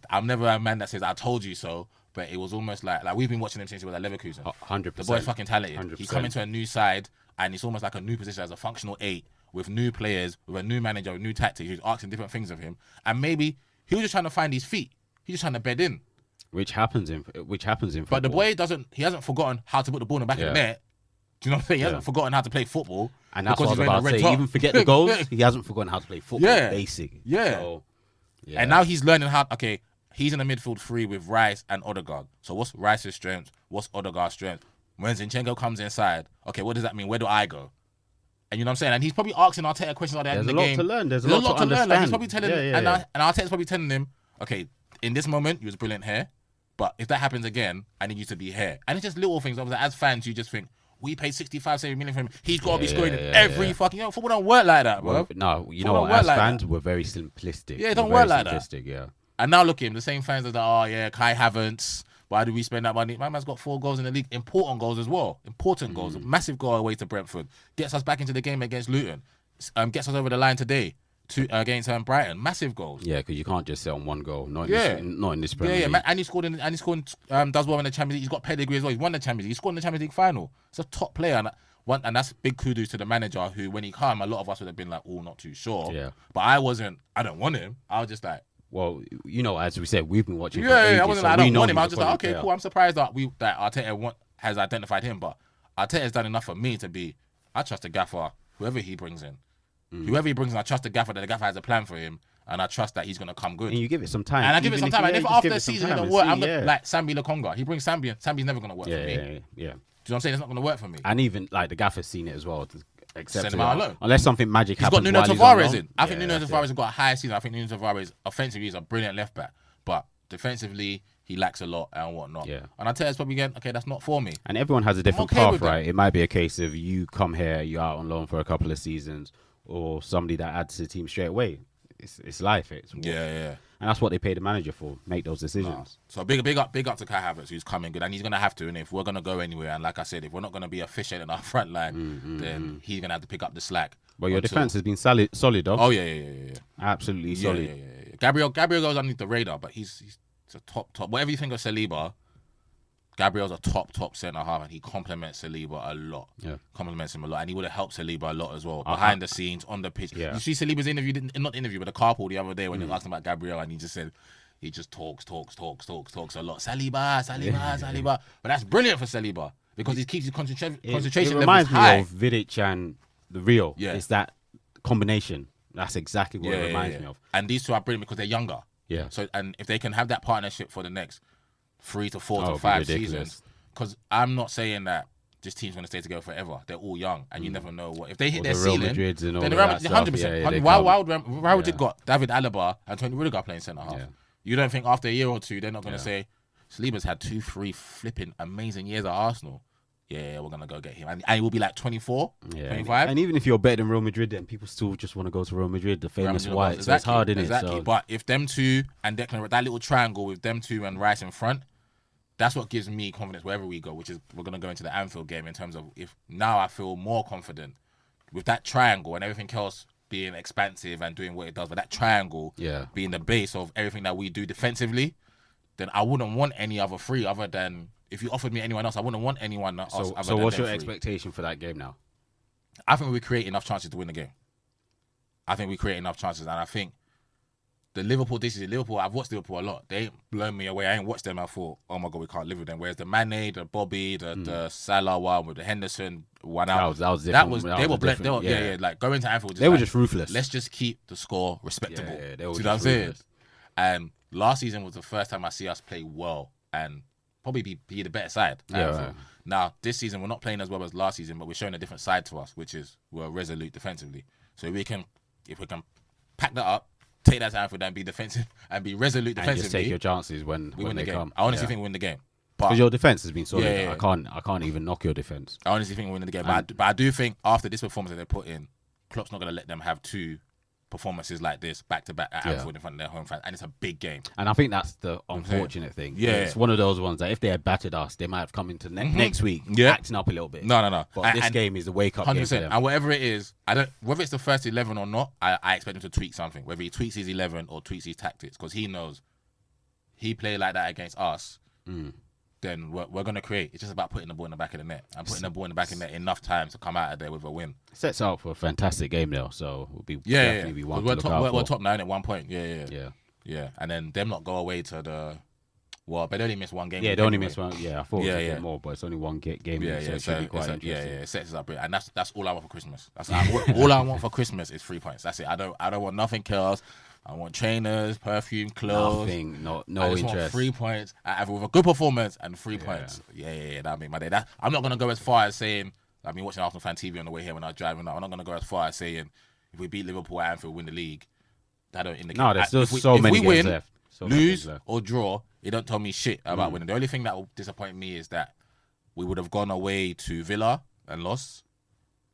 I'm never a man that says I told you so, but it was almost like we've been watching him since he was at Leverkusen. 100%. The boy's fucking talented. 100%. He's come into a new side, and it's almost like a new position as a functional 8, with new players, with a new manager, with new tactics, who's asking different things of him, and maybe he was just trying to find his feet. He's just trying to bed in. Which happens in football. But the boy he hasn't forgotten how to put the ball in the back of the net. Do you know what I'm saying? He hasn't forgotten how to play football. And that's what I was about to say. Even forget the goals, he hasn't forgotten how to play football. Basic. Yeah. So, and now he's learning how. Okay, he's in the midfield three with Rice and Odegaard. So what's Rice's strength? What's Odegaard's strength? When Zinchenko comes inside, okay, what does that mean? Where do I go? And you know what I'm saying? And he's probably asking Arteta questions like that in the game. There's a lot to learn. There's a lot to understand. Like he's probably telling, and Arteta's probably telling him, okay, in this moment, you was brilliant here, but if that happens again, I need you to be here. And it's just little things. Obviously, as fans, you just think, we paid 65, 70 million for him. He's got to be scoring every fucking... football don't work like that, bro. Well, no, you know what? As fans, we're very simplistic. Yeah, it don't work like that. Yeah. And now look at him. The same fans are like, Kai Havertz. Why do we spend that money? My man's got 4 goals in the league. Important goals as well. Important goals. A massive goal away to Brentford. Gets us back into the game against Luton. Gets us over the line today against Brighton. Massive goals. Yeah, because you can't just sit on one goal. Not in this Premier League. Yeah. And he scored does well in the Champions League. He's got pedigree as well. He's won the Champions League. He scored in the Champions League final. He's a top player. And that's big kudos to the manager who, when he came, a lot of us would have been like, not too sure. Yeah. But I don't want him. I was just like, well, you know, as we said, we've been watching. I wasn't like, I don't want him. I was just like, okay, cool. I'm surprised that Arteta has identified him, but Arteta has done enough for me to be. I trust the gaffer, whoever he brings in, I trust the gaffer that the gaffer has a plan for him, and I trust that he's gonna come good. And you give it some time. And I give it some time. And if after the season it don't work, I'm like Sambi Lokonga. He brings Sambi. Sambi's never gonna work for me. Yeah. Do you know what I'm saying? It's not gonna work for me. And even like the gaffer's seen it as well. Send him out alone. Unless something magic happens. He's got Nuno Tavares in. I think Nuno Tavares has got a higher season. I think Nuno Tavares offensively is a brilliant left back, but defensively he lacks a lot and whatnot. Yeah. And Arteta's probably again, okay, that's not for me. And everyone has a different path, right? It might be a case of you come here, you're out on loan for a couple of seasons, or somebody that adds to the team straight away. It's life. Yeah. And that's what they pay the manager for, make those decisions. So big up to Kai Havertz, who's coming good, and he's gonna have to. And if we're gonna go anywhere, and like I said, if we're not gonna be efficient in our front line, then he's gonna have to pick up the slack. But your defense has been solid, though. Oh yeah. Absolutely solid. Yeah. Gabriel goes underneath the radar, but he's a top. Whatever you think of Saliba, Gabriel's a top centre half, and he complements Saliba a lot. Yeah, complements him a lot, and he would have helped Saliba a lot as well behind the scenes on the pitch. Yeah. You see Saliba's interview, not interview, but the carpool the other day when he asked him about Gabriel, and he just said he just talks a lot. Saliba. But that's brilliant for Saliba because he keeps his concentration levels high. It reminds me of Vidic and the Rio. Yeah, it's that combination. That's exactly what it reminds me of. And these two are brilliant because they're younger. Yeah. So and if they can have that partnership for the next 3 to 4 to 5 seasons, because I'm not saying that this team's going to stay together forever. They're all young, and you never know what if they hit their ceiling. Then the Real Madrid 100%. Why would Real Madrid got David Alaba and Tony Rudiger playing centre half? Yeah. You don't think after a year or two they're not going to say Saliba's had 2-3 flipping amazing years at Arsenal? Yeah, we're going to go get him. And he will be like 24, 25. And even if you're better than Real Madrid, then people still just want to go to Real Madrid, the famous white. So it's hard, isn't it? Exactly. But if them two and Declan, that little triangle with them two and Rice in front, that's what gives me confidence wherever we go, which is we're going to go into the Anfield game in terms of if now I feel more confident with that triangle and everything else being expansive and doing what it does, but that triangle being the base of everything that we do defensively, then I wouldn't want any other three other than... If you offered me anyone else, I wouldn't want anyone else. So what's your expectation for that game now? I think we create enough chances to win the game. I think we create enough chances, and I think the Liverpool, I've watched Liverpool a lot. They ain't blown me away. I ain't watched them. I thought, oh my God, we can't live with them. Whereas the Mane, the Bobby, the Salah one with the Henderson one out. That was different. They were blessed. Like going to Anfield. They were just ruthless. Let's just keep the score respectable. Yeah, they were just what I'm saying? And last season was the first time I see us play well and probably be the better side. Right. Now, this season, we're not playing as well as last season, but we're showing a different side to us, which is we're resolute defensively. So if we can pack that up, take that to Anfield and be defensive and be resolute defensively. And just take your chances when we win the they game. come. I honestly think we win the game. Because your defense has been solid. I can't even knock your defense. I honestly think we win the game. But I do think after this performance that they put in, Klopp's not going to let them have 2 performances like this back to back at Anfield in front of their home fans, and it's a big game. And I think that's the unfortunate thing. Yeah, it's one of those ones that if they had battered us, they might have come into next week acting up a little bit. No. But this game is the wake up 100%. Game for them. And whatever it is, whether it's the first 11 or not, I expect him to tweak something. Whether he tweaks his 11 or tweaks his tactics, because he knows he played like that against us. then we're going to create. It's just about putting the ball in the back of the net and putting the ball in the back of the net enough time to come out of there with a win. Sets out for a fantastic game though, so we'll be definitely be one to look out for. We're top 9 at 1 point. Yeah. And then them not go away to the. Well, but they only missed one game. Yeah, they only missed one. Yeah, I thought it was a bit more, but it's only one game. Yeah, so it should be quite interesting. Yeah, it sets us up, and that's all I want for Christmas. That's all I want for Christmas is 3 points. That's it. I don't want nothing else. I want trainers, perfume, clothes. Nothing, no I just interest. want 3 points. With a good performance and 3 points. Yeah. That'll make my day. I'm not gonna go as far as saying. I've been watching Arsenal fan TV on the way here when I was driving. I'm not gonna go as far as saying if we beat Liverpool at Anfield, win the league. That don't indicate. No, there's still so many games left. Lose or draw, it don't tell me shit about winning. The only thing that will disappoint me is that we would have gone away to Villa and lost,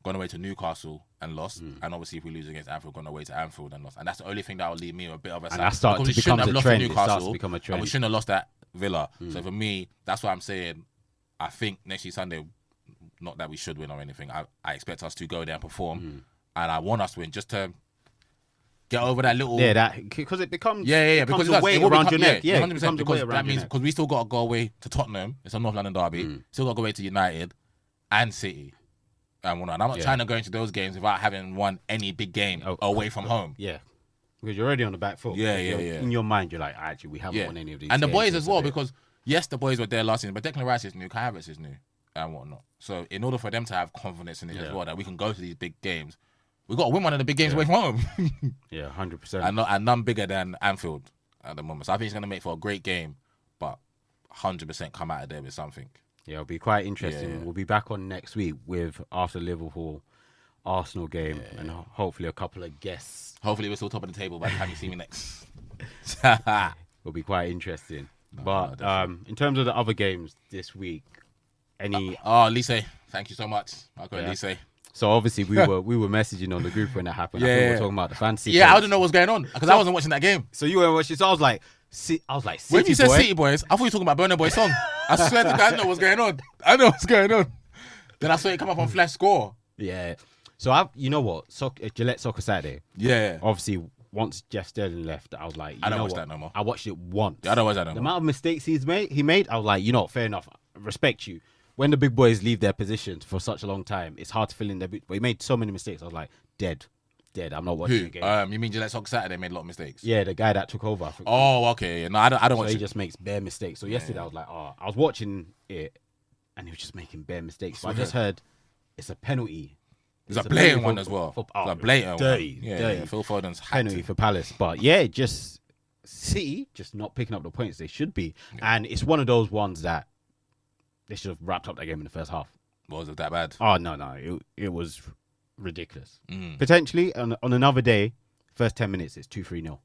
gone away to Newcastle and lost, and obviously if we lose against Anfield, gone away to Anfield and lost. And that's the only thing that will leave me a bit of a. And that starts to become a trend. It starts to become a trend. And we shouldn't have lost at Villa. So for me, that's why I'm saying. I think next year Sunday, not that we should win or anything. I expect us to go there and perform, and I want us to win just to. Get over that little because it becomes because a weight around your neck. Yeah, 100% because that means because we still got to go away to Tottenham. It's a North London derby. Still got to go away to United and City. And I'm not trying to go into those games without having won any big game away from home. Yeah, because you're already on the back foot. Yeah. In your mind, you're like, actually, we haven't won any of these. And the boys as well, because yes, the boys were there last season, but Declan Rice is new, Kai Havertz is new, and whatnot. So in order for them to have confidence in it as well, that we can go to these big games. We've got to win one of the big games away from home. 100%. And none bigger than Anfield at the moment. So I think it's going to make for a great game, but 100% come out of there with something. Yeah, it'll be quite interesting. Yeah. We'll be back on next week with after Liverpool, Arsenal game, and hopefully a couple of guests. Hopefully we're still top of the table by the time you see me next. It'll be quite interesting. But in terms of the other games this week, any... Lise, thank you so much. Marco and Lise. So obviously we were messaging on the group when that happened. I think we were talking about the fantasy. Yeah, I didn't know what was going on because I wasn't watching that game. So you weren't watching. So I was like, City when you said boy. City Boys, I thought you were talking about Burna Boy's song. I swear to God, I know what's going on. Then I saw it come up on Flash Score. Yeah. So you know what? Gillette Soccer Saturday. Yeah. Obviously, once Jeff Sterling left, I was like, I don't watch that no more. I watched it once. Yeah, I don't watch that no more. The amount of mistakes he made, I was like, fair enough. I respect you. When the big boys leave their positions for such a long time, it's hard to fill in their boots. But he made so many mistakes. I was like, dead. I'm not watching the game. You mean Gillette Soccer Saturday made a lot of mistakes? Yeah, the guy that took over. Oh, okay. No, I don't watch it. He just makes bare mistakes. So yesterday I was like, I was watching it, and he was just making bare mistakes. But I just heard it's a penalty. It's a blatant one as well. It's a blatant dirty, one. dirty. Yeah, Phil Foden's penalty for Palace. But yeah, just City just not picking up the points they should be. Yeah. And it's one of those ones that they should have wrapped up that game in the first half. Was it that bad? Oh, no. It was ridiculous. Potentially, on another day, first 10 minutes, it's 2-3-0.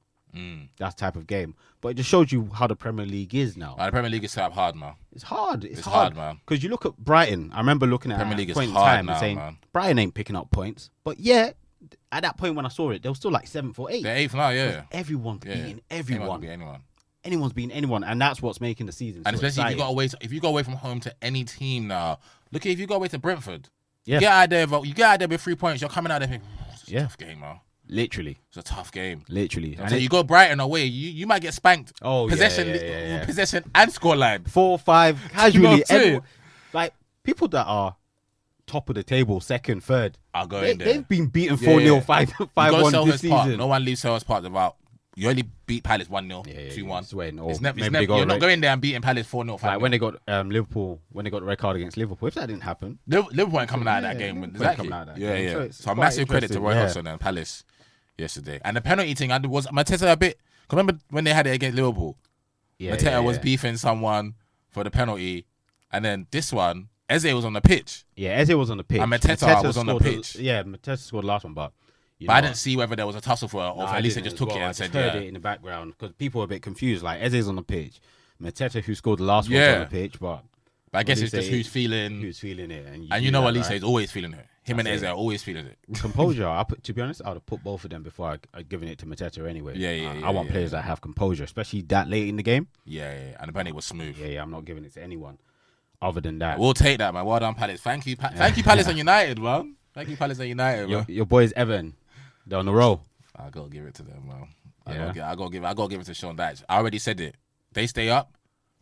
That type of game. But it just shows you how the Premier League is now. The Premier League is set up hard, man. It's hard. It's hard, man. Because you look at Brighton. I remember looking at Premier League a point is in hard time now, and saying, man. Brighton ain't picking up points. But yeah, at that point when I saw it, they were still like 7th or 8th. They're 8th now, yeah. Everyone's beating everyone. Anyone. Anyone's beating anyone. And that's what's making the season and so especially exciting. if you go away from home to any team now. Look, if you go away to Brentford, yeah. you get out there with 3 points, you're coming out there thinking, it's a tough game, man. Literally. It's a tough game. Literally. And so you go Brighton away, you might get spanked. Oh, possession and scoreline. 4-5, casually. You know like, people that are top of the table, second, third, I'll go in there. They've been beaten 4-0, 5-1 this season. No one leaves Selhurst Park without... You only beat Palace 1-0, 2-1. It's never, you're not going there and beating Palace 4-0, 5-0. Like when they got Liverpool, when they got the red card against Liverpool, if that didn't happen... Liverpool ain't coming out of that game. Exactly. Yeah. So massive credit to Roy Hodgson and Palace yesterday. And the penalty thing, was Mateta a bit... Remember when they had it against Liverpool? Mateta was beefing someone for the penalty. And then this one, Eze was on the pitch. Yeah, Eze was on the pitch. And Mateta was on the pitch. Mateta scored the last one, but... I didn't see whether there was a tussle for it or if Elisa just took it and said, I heard it in the background because people were a bit confused. Like, Eze's on the pitch. Mateta, who scored the last one, on the pitch, but I guess it's just who's feeling it. And you know what Elisa is always feeling it. Him and Eze are always feeling it. Composure. to be honest, I would have put both of them before I'd given it to Mateta anyway. I want players that have composure, especially that late in the game. Yeah. And the penalty was smooth. Yeah, I'm not giving it to anyone other than that. We'll take that, man. Well done, Palace. Thank you, Palace and United, man. Thank you, Palace and United, man. Your boys, Everton. They're on the roll. I gotta give it to them, man. I gotta give it to Sean Dyche. I already said it. They stay up,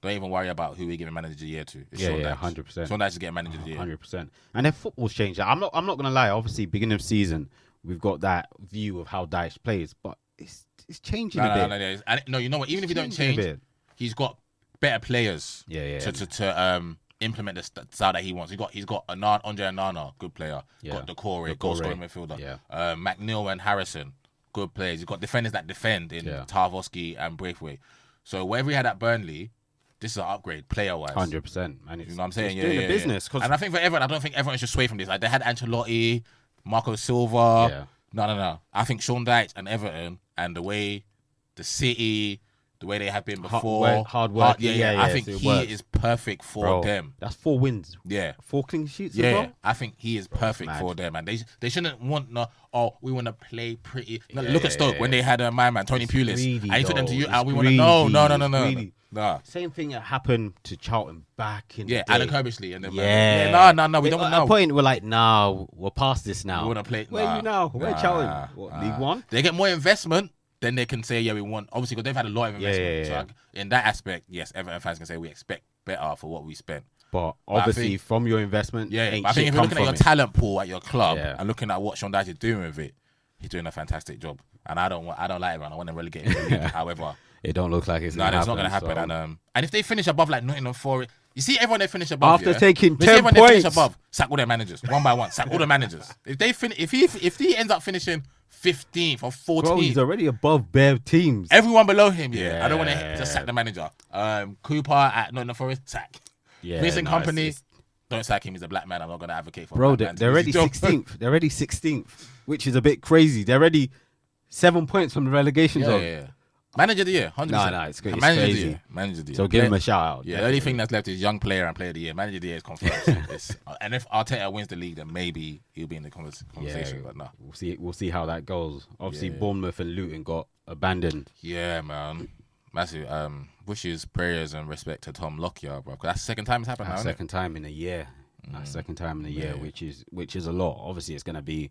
don't even worry about who we're giving manager of the year to. It's Sean Dyche. 100%. Sean Dyche is getting manager of the year. 100%. And then football's changed. I'm not gonna lie. Obviously, beginning of season, we've got that view of how Dyche plays, but it's changing a bit. No, you know what? Even if you don't change, he's got better players. To implement the style that he wants. He's got Andre Onana, good player. Got Decore, goal scoring midfielder. McNeil and Harrison, good players. He's got defenders that defend in Tarkowski and Braithwaite. So wherever he had at Burnley, this is an upgrade player-wise. 100%. And you know what I'm saying? Doing the business. And I think for everyone, I don't think everyone should sway from this. Like they had Ancelotti, Marco Silva. No. I think Sean Dyche and Everton and the way the City, the way they have been before, hard work. I think he is perfect for them. That's 4 wins. 4 clean sheets. I think he is perfect for them, and they shouldn't want we want to play pretty. Look at Stoke when they had my man Tony Pulis, and he took them to you. We want to no. Same thing that happened to Charlton back in the day. Alan Kirbishley and them. No. We don't want to. At a point, we're like, we're past this now. We want to play. Where are you now? Where Charlton? League One? They get more investment. Then they can say, we want, obviously, because they've had a lot of investment. So in that aspect, yes, Everton fans can say we expect better for what we spent. But obviously, from your investment, I think if you're looking at your talent pool at your club and looking at what Sean Dyche is doing with it, he's doing a fantastic job. And I don't like everyone. I want to relegate him to the league. However, it don't look like it's not going to happen. So. And if they finish above like Nottingham Forest, you see everyone they finish above after taking 10 points. They finish above, sack all their managers one by one. Sack all the managers. If he ends up finishing 15th or 14th. Bro, he's already above bare teams. Everyone below him, I don't want to just sack the manager. Cooper at Nottingham Forest, sack. Vincent Kompany, don't sack him. He's a black man. I'm not going to advocate for him. Bro, they're already 16th. They're already 16th, which is a bit crazy. They're already 7 points from the relegation zone. Yeah. Manager of the year, 100%. No, it's crazy. Manager of the year. So give him a shout out. Yeah, the only thing that's left is young player and player of the year. Manager of the year is confirmed. And if Arteta wins the league, then maybe he'll be in the conversation. But no, we'll see how that goes. Obviously, Bournemouth and Luton got abandoned. Yeah, man, massive. Wishes, prayers, and respect to Tom Lockyer, bro. Because that's the second time it's happened. Second time in a year. Second time in a year, which is a lot. Obviously, it's going to be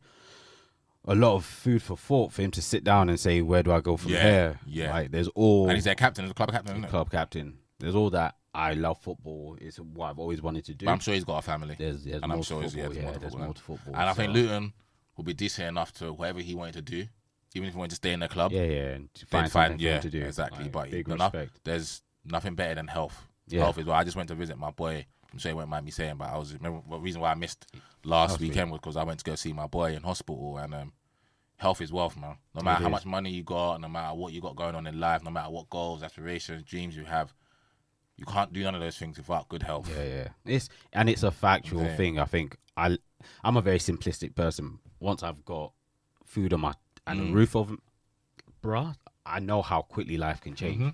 a lot of food for thought for him to sit down and say, where do I go from here? Like, there's all... And he's their captain, the club captain, isn't it? Club captain. There's all that. I love football. It's what I've always wanted to do. But I'm sure he's got a family. There's I'm sure there's more to football. And I think Luton will be decent enough to whatever he wanted to do, even if he wanted to stay in the club. And to find something for him to do. Exactly. Like, but big respect. There's nothing better than health. Health is what I just went to visit my boy. I'm sure he won't mind me saying, but remember the reason why I missed last weekend was because I went to go see my boy in hospital, and health is wealth, man. No matter how much money you got, no matter what you got going on in life, no matter what goals, aspirations, dreams you have, you can't do none of those things without good health. It's a factual thing. I think I'm a very simplistic person. Once I've got food on and a roof over, bruh, I know how quickly life can change.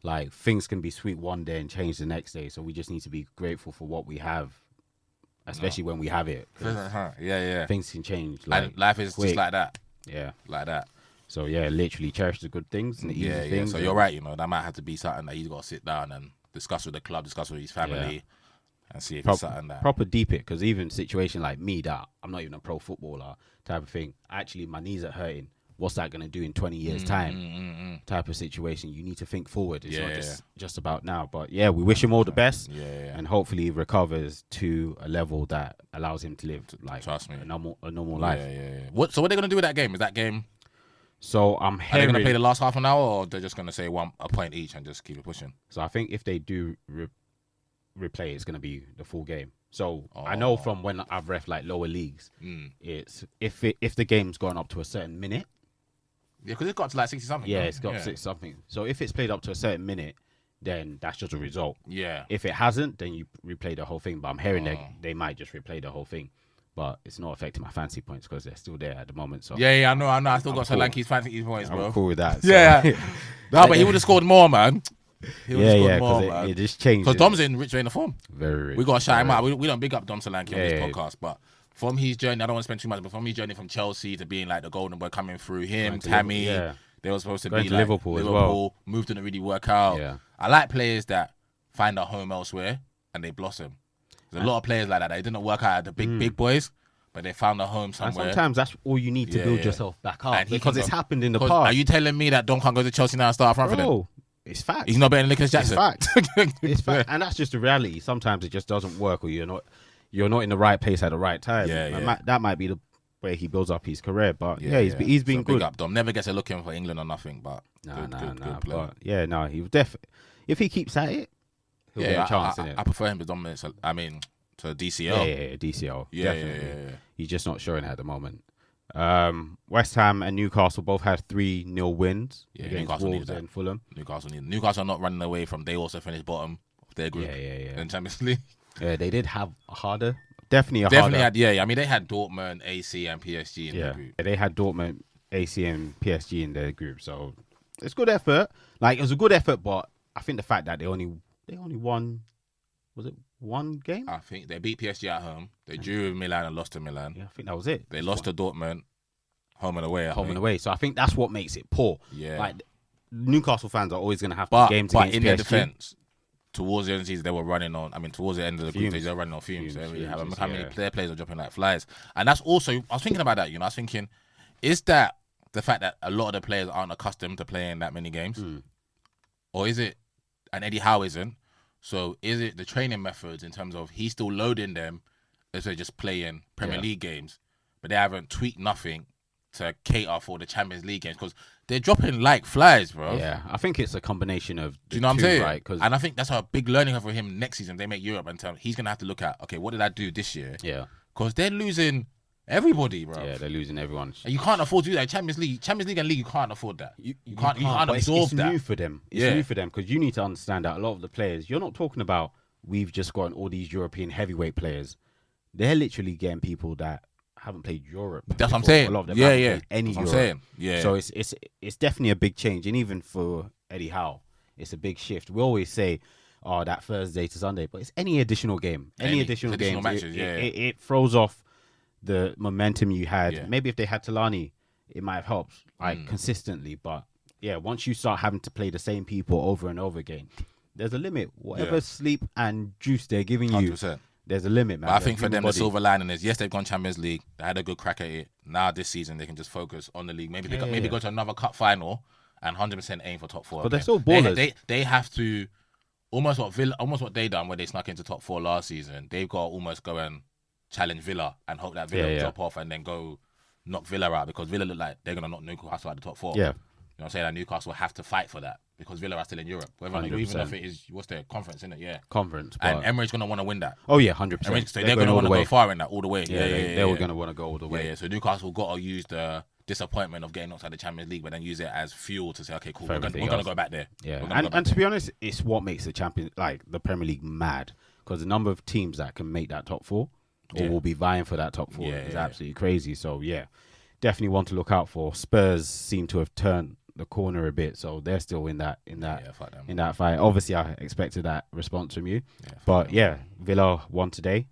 Like, things can be sweet one day and change the next day. So we just need to be grateful for what we have, especially when we have it. Things can change. Like, and life is quick. Just like that. Like that. So literally cherish the good things and the easy things. So you're right. That might have to be something that he's got to sit down and discuss with the club, discuss with his family, and see if it's something that proper deep it. Because even situation like me, that I'm not even a pro footballer type of thing. Actually, my knees are hurting. What's that going to do in 20 years' time? Type of situation. You need to think forward. It's not just about now. But we wish him all the best. And hopefully he recovers to a level that allows him to live like trust me, a normal life. So what are they going to do with that game? Is that game? So I'm hearing... Are they going to play the last half an hour, or they're just going to say a point each and just keep it pushing? So I think if they do replay, it's going to be the full game. So I know from when I've ref like lower leagues, it's if the game's gone up to a certain minute. Yeah, because it's got to like 60 something. Yeah, it's got 60 something. So if it's played up to a certain minute, then that's just a result. Yeah. If it hasn't, then you replay the whole thing. But I'm hearing they might just replay the whole thing. But it's not affecting my fancy points because they're still there at the moment. So I know. I still got Solanke's fancy points, bro. I'm cool with that. So. But he would have scored more, man. It just changed. Because Dom's in rich vein of form. Very rich. We got to shout him out. We don't big up Dom Solanke on this podcast, but from his journey, I don't want to spend too much, but from his journey from Chelsea to being like the golden boy coming through him, Tammy, they were supposed to be like Liverpool as well. Move didn't really work out. Yeah. I like players that find a home elsewhere and they blossom. There's a lot of players like that. They didn't work out at the big boys, but they found a home somewhere. And sometimes that's all you need to build yourself back up, because it's happened in the past. Are you telling me that Don can't go to Chelsea now and start front for them? it's fact. He's not better than Nicholas Jackson. It's fact. It's fact. And that's just the reality. Sometimes it just doesn't work, or you're not in the right place at the right time. That might be the way he builds up his career. But he's been good. Big up Dom. Never gets a look in for England or nothing. But good player. But he would definitely. If he keeps at it, he'll get a chance. I prefer him to dominate. I mean, to DCL. Yeah, DCL. Definitely. Yeah. He's just not showing it at the moment. West Ham and Newcastle both had 3-0 wins against Wolves and Fulham. Newcastle are not running away from. They also finished bottom of their group. In Champions League. Yeah, they did have a harder. Definitely harder. I mean, they had Dortmund, AC, and PSG in their group. Yeah, they had Dortmund, AC, and PSG in their group. So it's good effort. Like, it was a good effort, but I think the fact that they only won, was it one game? I think they beat PSG at home. They drew with Milan and lost to Milan. Yeah, I think that was it. They lost to Dortmund, home and away. And away. So I think that's what makes it poor. Yeah. Like, Newcastle fans are always going to have games against PSG. But in their defence, towards the end of the season, they were running on. I mean, towards the end of the group, they were running on fumes. How many their players are dropping like flies? And that's also, I was thinking about that. I was thinking, is that the fact that a lot of the players aren't accustomed to playing that many games, or is it? And Eddie Howe isn't. So is it the training methods in terms of he's still loading them as they're just playing Premier League games, but they haven't tweaked nothing to cater for the Champions League games because they're dropping like flies, bro. Yeah, I think it's a combination of do you know what I'm saying? Right? And I think that's a big learning for him next season. They make Europe and he's going to have to look at, okay, what did I do this year? Yeah. Because they're losing everybody, bro. Yeah, they're losing everyone. And you can't afford to do that. Champions League and League, you can't afford that. You can't absorb that. It's new for them. It's new for them because you need to understand that a lot of the players, you're not talking about we've just gotten all these European heavyweight players. They're literally getting people that haven't played Europe. That's what I'm saying. A lot of them haven't played any Europe. I'm saying. So it's definitely a big change. And even for Eddie Howe, it's a big shift. We always say, that Thursday to Sunday, but it's any additional game. Any additional game. Matches, it throws off the momentum you had. Yeah. Maybe if they had Talani, it might have helped consistently. But once you start having to play the same people over and over again, there's a limit. Whatever sleep and juice they're giving 100%. You, there's a limit, man. But I think for them, the silver lining is, yes, they've gone Champions League. They had a good crack at it. Now this season, they can just focus on the league. Maybe go to another cup final and 100% aim for top 4. But they're still ballers. They have to almost what they done when they snuck into top 4 last season. They've got to almost go and challenge Villa and hope that Villa will drop off and then go knock Villa out, because Villa look like they're going to knock Newcastle out the top 4. Yeah. You know what I'm saying? That Newcastle have to fight for that because Villa are still in Europe. Whether even if it is, what's their conference, isn't it? Yeah. Conference. And Emery's going to want to win that. Oh, yeah, 100%. So they're going to want to go far in that, all the way. They were going to want to go all the way. Yeah. So Newcastle got to use the disappointment of getting outside the Champions League, but then use it as fuel to say, okay, cool, we're going to go back there. Yeah. And to be honest, it's what makes the Premier League mad, because the number of teams that can make that top 4 or will be vying for that top 4 is absolutely crazy. So, definitely one to look out for. Spurs seem to have turned the corner a bit, so they're still in that fight. Obviously, I expected that response from you, but Villa won today.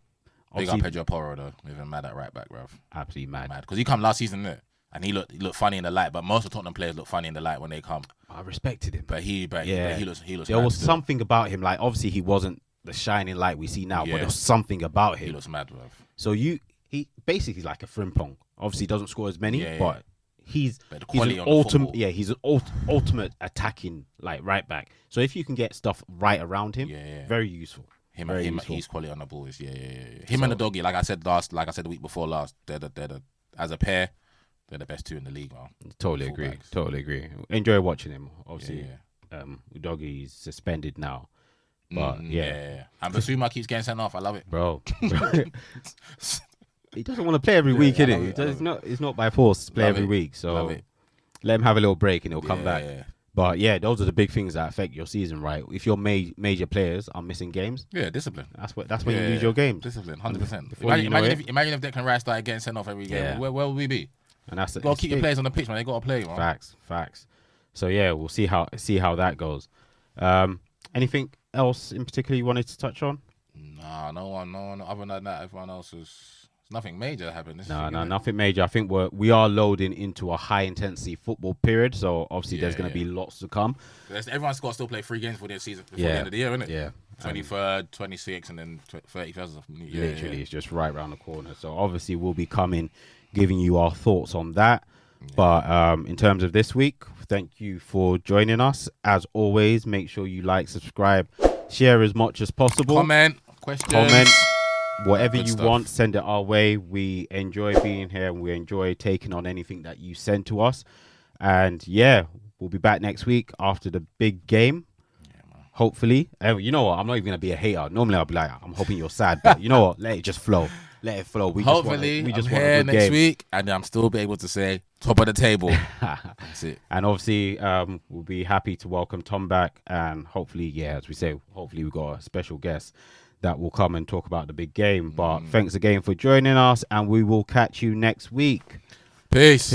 Big up Pedro Porro though, even mad at right back, bruv. Absolutely mad. Because he come last season there, and he looked funny in the light. But most of Tottenham players look funny in the light when they come. I respected him, but he looks. There was something about him. Like, obviously he wasn't the shining light we see now, but there was something about him. He looks mad, bruv. So he basically like a Frimpong. Obviously, he doesn't score as many, but he's an ultimate. Yeah, he's an ultimate attacking right back. So if you can get stuff right around him, very useful. He's quality on the ball. Him and the doggy, like I said the week before last, they're as a pair, they're the best 2 in the league, man. Totally agree. Enjoy watching him. Obviously, Doggy's suspended now. But and Basuma keeps getting sent off. I love it, bro. He doesn't want to play every week, innit? It's not by force to play every week. So let him have a little break and he'll come back. Yeah. But those are the big things that affect your season, right? If your major players are missing games, discipline. That's when you lose your games. Discipline, 100%. Imagine if Declan Rice started getting sent off every game. Where would we be? And that's got to keep your players on the pitch, man. They got to play, man. Facts. So we'll see how that goes. Anything else in particular you wanted to touch on? Nah, no one. Other than that, everyone else is. Nothing major happened. Nothing major. I think we are loading into a high intensity football period, so obviously there's going to be lots to come. Everyone's got to still play 3 games for their season before the end of the year, isn't it? Yeah. 23rd, 26th, and then 31st. Literally, it's just right around the corner. So obviously we'll be giving you our thoughts on that. But in terms of this week, thank you for joining us. As always, make sure you like, subscribe, share as much as possible. Comment, questions. Whatever you want, send it our way. We enjoy being here and we enjoy taking on anything that you send to us. And we'll be back next week after the big game. Hopefully. You know what? I'm not even going to be a hater. Normally I'll be like, I'm hoping you're sad. But you know what? Let it just flow. Let it flow. Hopefully, I'm here next week and I'm still be able to say top of the table. That's it. And obviously, we'll be happy to welcome Tom back. And hopefully, as we say, hopefully we've got a special guest that will come and talk about the big game. But thanks again for joining us and we will catch you next week. Peace.